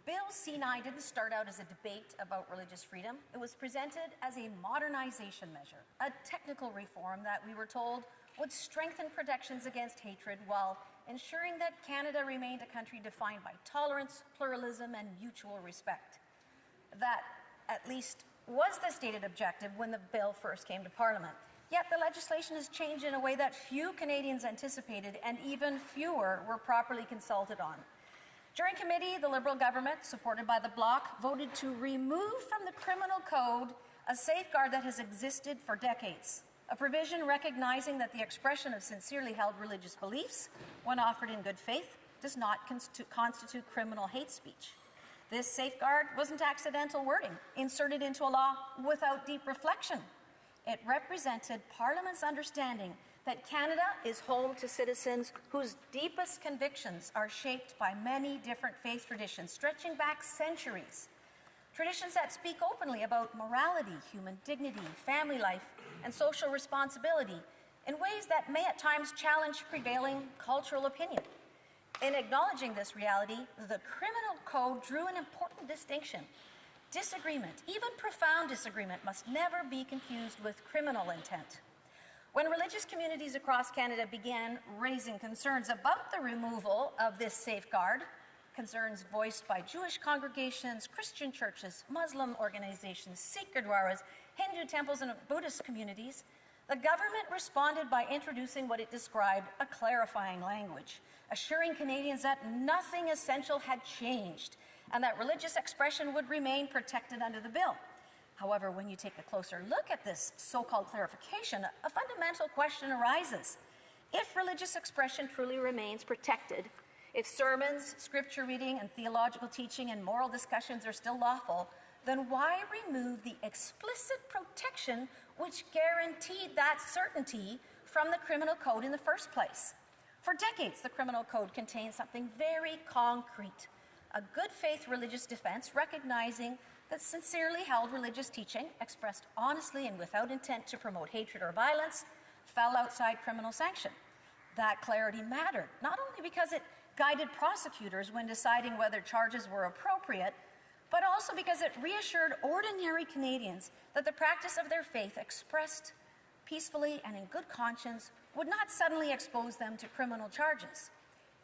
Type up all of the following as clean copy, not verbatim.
Bill C-9 didn't start out as a debate about religious freedom. It was presented as a modernization measure, a technical reform that we were told would strengthen protections against hatred while ensuring that Canada remained a country defined by tolerance, pluralism, and mutual respect. That, at least, was the stated objective when the bill first came to Parliament. Yet the legislation has changed in a way that few Canadians anticipated, and even fewer were properly consulted on. During committee, the Liberal government, supported by the Bloc, voted to remove from the criminal code a safeguard that has existed for decades, a provision recognizing that the expression of sincerely held religious beliefs, when offered in good faith, does not constitute criminal hate speech. This safeguard wasn't accidental wording, inserted into a law without deep reflection. It represented Parliament's understanding that Canada is home to citizens whose deepest convictions are shaped by many different faith traditions, stretching back centuries. Traditions that speak openly about morality, human dignity, family life, and social responsibility in ways that may at times challenge prevailing cultural opinion. In acknowledging this reality, the criminal code drew an important distinction. Disagreement, even profound disagreement, must never be confused with criminal intent. When religious communities across Canada began raising concerns about the removal of this safeguard, concerns voiced by Jewish congregations, Christian churches, Muslim organizations, Sikh gurdwaras, Hindu temples, and Buddhist communities, the government responded by introducing what it described a clarifying language, assuring Canadians that nothing essential had changed and that religious expression would remain protected under the bill. However, when you take a closer look at this so-called clarification, a fundamental question arises. If religious expression truly remains protected, if sermons, scripture reading, and theological teaching and moral discussions are still lawful, then why remove the explicit protection which guaranteed that certainty from the criminal code in the first place? For decades, the criminal code contained something very concrete, a good faith religious defense recognizing that sincerely held religious teaching, expressed honestly and without intent to promote hatred or violence, fell outside criminal sanction. That clarity mattered, not only because it guided prosecutors when deciding whether charges were appropriate, but also because it reassured ordinary Canadians that the practice of their faith expressed peacefully and in good conscience would not suddenly expose them to criminal charges.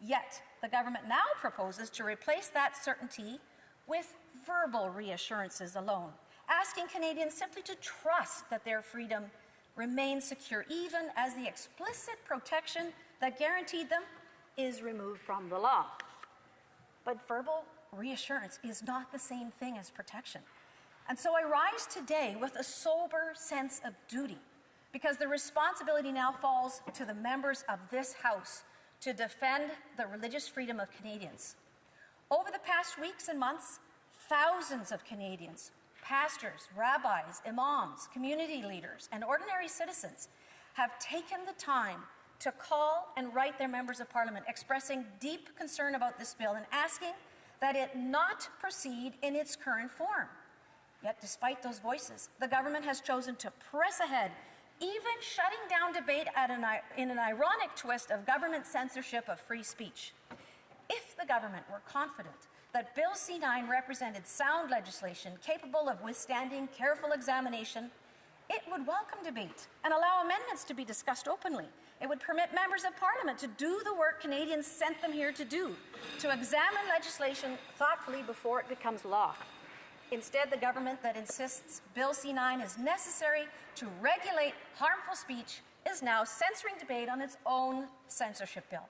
Yet, the government now proposes to replace that certainty with verbal reassurances alone, asking Canadians simply to trust that their freedom remains secure, even as the explicit protection that guaranteed them is removed from the law. But verbal reassurance is not the same thing as protection. And so I rise today with a sober sense of duty, because the responsibility now falls to the members of this House to defend the religious freedom of Canadians. Over the past weeks and months, thousands of Canadians, pastors, rabbis, imams, community leaders, and ordinary citizens have taken the time to call and write their members of Parliament, expressing deep concern about this bill and asking that it not proceed in its current form. Yet, despite those voices, the government has chosen to press ahead, even shutting down debate in an ironic twist of government censorship of free speech. If the government were confident that Bill C-9 represented sound legislation capable of withstanding careful examination, it would welcome debate and allow amendments to be discussed openly. It would permit members of Parliament to do the work Canadians sent them here to do, to examine legislation thoughtfully before it becomes law. Instead, the government that insists Bill C-9 is necessary to regulate harmful speech is now censoring debate on its own censorship bill.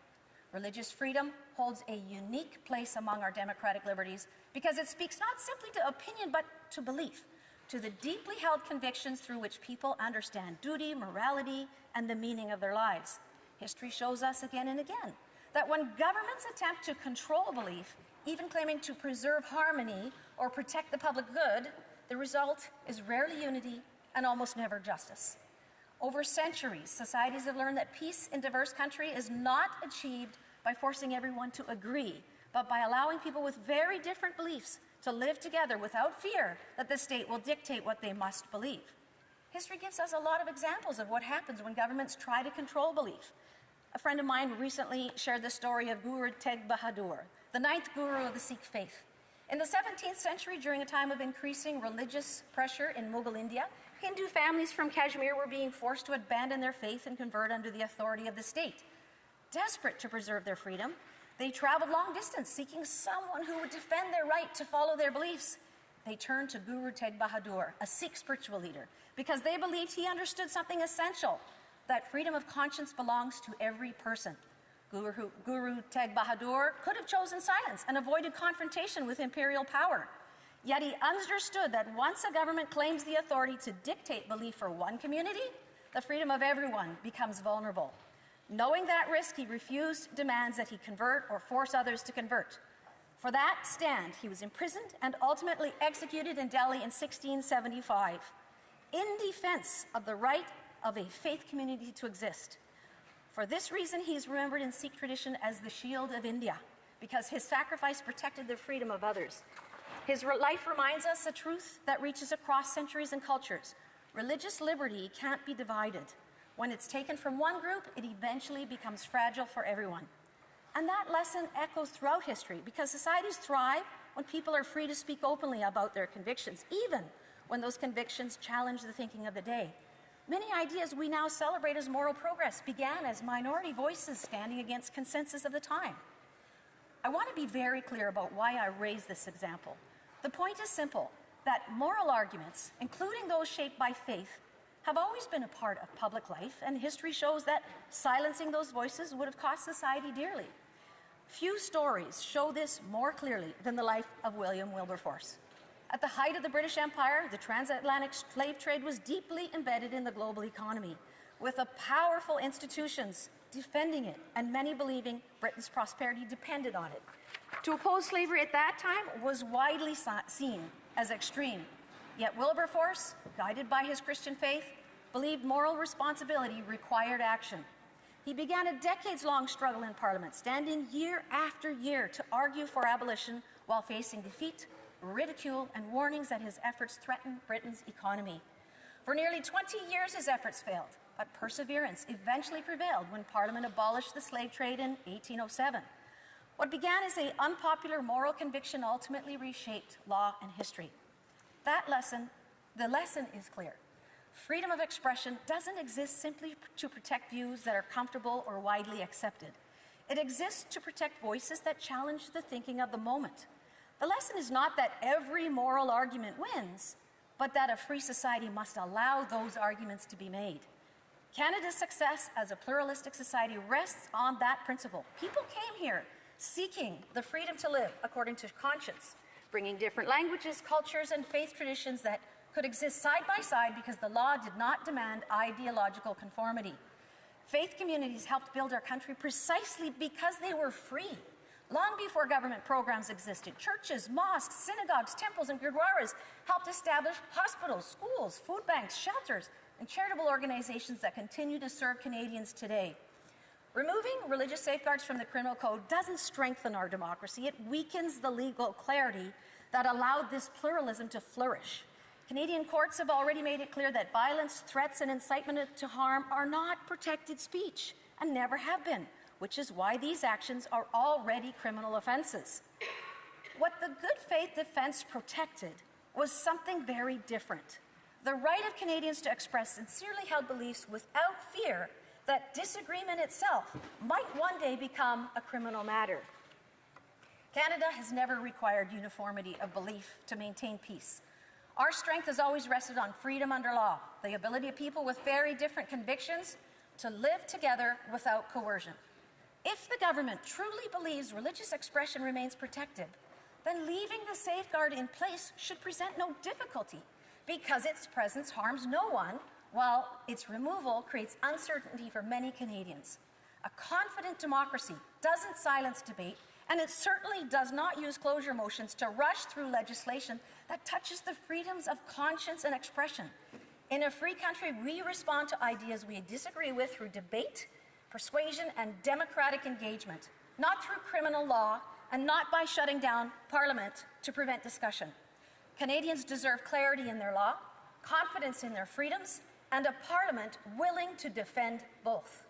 Religious freedom holds a unique place among our democratic liberties because it speaks not simply to opinion but to belief, to the deeply held convictions through which people understand duty, morality, and the meaning of their lives. History shows us again and again that when governments attempt to control belief, even claiming to preserve harmony or protect the public good, the result is rarely unity and almost never justice. Over centuries, societies have learned that peace in diverse country is not achieved by forcing everyone to agree, but by allowing people with very different beliefs to live together without fear that the state will dictate what they must believe. History gives us a lot of examples of what happens when governments try to control belief. A friend of mine recently shared the story of Guru Tegh Bahadur, the ninth guru of the Sikh faith. In the 17th century, during a time of increasing religious pressure in Mughal India, Hindu families from Kashmir were being forced to abandon their faith and convert under the authority of the state. Desperate to preserve their freedom, they traveled long distance seeking someone who would defend their right to follow their beliefs. They turned to Guru Tegh Bahadur, a Sikh spiritual leader, because they believed he understood something essential, that freedom of conscience belongs to every person. Guru Tegh Bahadur could have chosen silence and avoided confrontation with imperial power. Yet he understood that once a government claims the authority to dictate belief for one community, the freedom of everyone becomes vulnerable. Knowing that risk, he refused demands that he convert or force others to convert. For that stand, he was imprisoned and ultimately executed in Delhi in 1675, in defense of the right of a faith community to exist. For this reason, he is remembered in Sikh tradition as the Shield of India, because his sacrifice protected the freedom of others. His life reminds us a truth that reaches across centuries and cultures. Religious liberty can't be divided. When it's taken from one group, it eventually becomes fragile for everyone. And that lesson echoes throughout history, because societies thrive when people are free to speak openly about their convictions, even when those convictions challenge the thinking of the day. Many ideas we now celebrate as moral progress began as minority voices standing against consensus of the time. I want to be very clear about why I raise this example. The point is simple, that moral arguments, including those shaped by faith, have always been a part of public life, and history shows that silencing those voices would have cost society dearly. Few stories show this more clearly than the life of William Wilberforce. At the height of the British Empire, the transatlantic slave trade was deeply embedded in the global economy, with powerful institutions defending it, and many believing Britain's prosperity depended on it. To oppose slavery at that time was widely seen as extreme, yet Wilberforce, guided by his Christian faith, believed moral responsibility required action. He began a decades-long struggle in Parliament, standing year after year to argue for abolition while facing defeat, ridicule, and warnings that his efforts threatened Britain's economy. For nearly 20 years, his efforts failed, but perseverance eventually prevailed when Parliament abolished the slave trade in 1807. What began as an unpopular moral conviction ultimately reshaped law and history. The lesson is clear. Freedom of expression doesn't exist simply to protect views that are comfortable or widely accepted. It exists to protect voices that challenge the thinking of the moment. The lesson is not that every moral argument wins, but that a free society must allow those arguments to be made. Canada's success as a pluralistic society rests on that principle. People came here seeking the freedom to live according to conscience, bringing different languages, cultures, and faith traditions that could exist side by side because the law did not demand ideological conformity. Faith communities helped build our country precisely because they were free. Long before government programs existed, churches, mosques, synagogues, temples, and gurdwaras helped establish hospitals, schools, food banks, shelters, and charitable organizations that continue to serve Canadians today. Removing religious safeguards from the criminal code doesn't strengthen our democracy. It weakens the legal clarity that allowed this pluralism to flourish. Canadian courts have already made it clear that violence, threats, and incitement to harm are not protected speech and never have been, which is why these actions are already criminal offenses. What the good faith defense protected was something very different. The right of Canadians to express sincerely held beliefs without fear that disagreement itself might one day become a criminal matter. Canada has never required uniformity of belief to maintain peace. Our strength has always rested on freedom under law, the ability of people with very different convictions to live together without coercion. If the government truly believes religious expression remains protected, then leaving the safeguard in place should present no difficulty, because its presence harms no one, while its removal creates uncertainty for many Canadians. A confident democracy doesn't silence debate, and it certainly does not use closure motions to rush through legislation that touches the freedoms of conscience and expression. In a free country, we respond to ideas we disagree with through debate, persuasion, and democratic engagement, not through criminal law and not by shutting down Parliament to prevent discussion. Canadians deserve clarity in their law, confidence in their freedoms, and a Parliament willing to defend both.